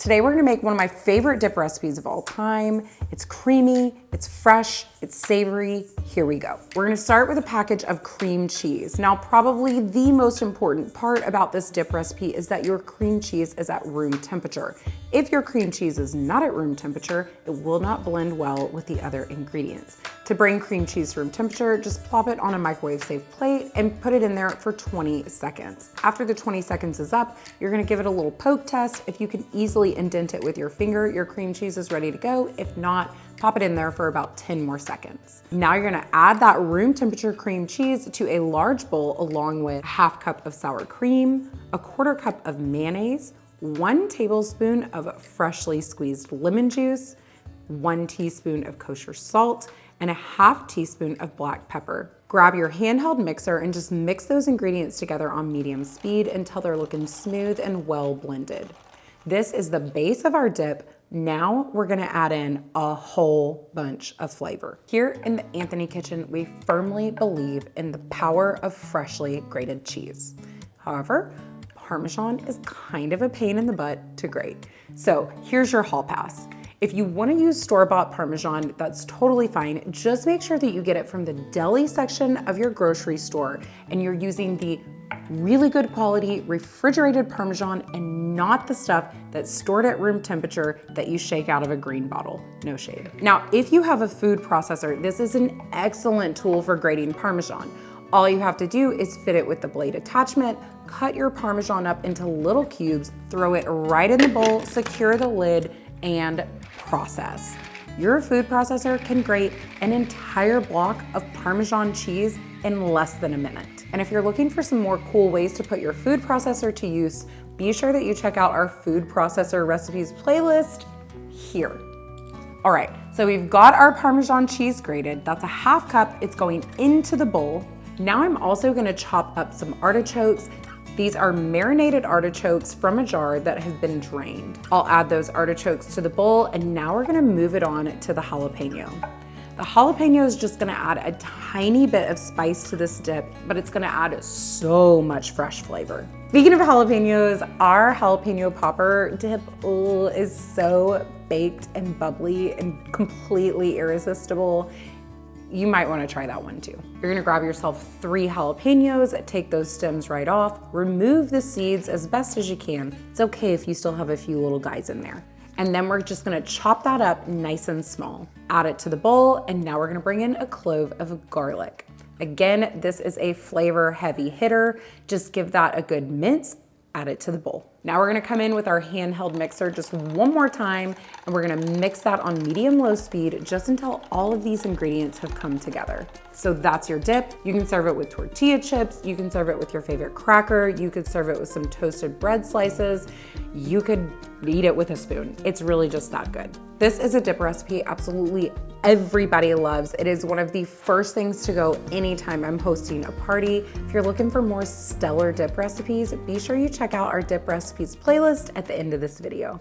Today we're gonna make one of my favorite dip recipes of all time. It's creamy, it's fresh, it's savory. Here we go. We're gonna start with a package of cream cheese. Now, probably the most important part about this dip recipe is that your cream cheese is at room temperature. If your cream cheese is not at room temperature, it will not blend well with the other ingredients. To bring cream cheese to room temperature, just plop it on a microwave-safe plate and put it in there for 20 seconds. After the 20 seconds is up, you're gonna give it a little poke test. If you can easily indent it with your finger, your cream cheese is ready to go. If not, pop it in there for about 10 more seconds. Now you're gonna add that room temperature cream cheese to a large bowl along with a half cup of sour cream, a quarter cup of mayonnaise, 1 tablespoon of freshly squeezed lemon juice, 1 teaspoon of kosher salt, and a half teaspoon of black pepper. Grab your handheld mixer and just mix those ingredients together on medium speed until they're looking smooth and well blended. This is the base of our dip. Now we're gonna add in a whole bunch of flavor. Here in the Anthony Kitchen, we firmly believe in the power of freshly grated cheese. However, Parmesan is kind of a pain in the butt to grate. So here's your hall pass. If you want to use store-bought Parmesan, that's totally fine. Just make sure that you get it from the deli section of your grocery store and you're using the really good quality refrigerated Parmesan and not the stuff that's stored at room temperature that you shake out of a green bottle. No shade. Now, if you have a food processor, this is an excellent tool for grating Parmesan. All you have to do is fit it with the blade attachment, cut your Parmesan up into little cubes, throw it right in the bowl, secure the lid, and process. Your food processor can grate an entire block of Parmesan cheese in less than a minute. And if you're looking for some more cool ways to put your food processor to use, be sure that you check out our food processor recipes playlist here. All right, so we've got our Parmesan cheese grated. That's a half cup. It's going into the bowl. Now I'm also gonna chop up some artichokes. These are marinated artichokes from a jar that have been drained. I'll add those artichokes to the bowl, and now we're gonna move it on to the jalapeno. The jalapeno is just gonna add a tiny bit of spice to this dip, but it's gonna add so much fresh flavor. Speaking of jalapenos, our jalapeno popper dip is so baked and bubbly and completely irresistible. You might want to try that one too. You're gonna grab yourself 3 jalapenos, take those stems right off, remove the seeds as best as you can. It's okay if you still have a few little guys in there. And then we're just gonna chop that up nice and small. Add it to the bowl, and now we're gonna bring in a clove of garlic. Again, this is a flavor heavy hitter. Just give that a good mince, add it to the bowl. Now we're gonna come in with our handheld mixer just one more time, and we're gonna mix that on medium-low speed just until all of these ingredients have come together. So that's your dip. You can serve it with tortilla chips, you can serve it with your favorite cracker, you could serve it with some toasted bread slices, you could eat it with a spoon. It's really just that good. This is a dip recipe absolutely everybody loves. It is one of the first things to go anytime I'm hosting a party. If you're looking for more stellar dip recipes, be sure you check out our dip recipes playlist at the end of this video.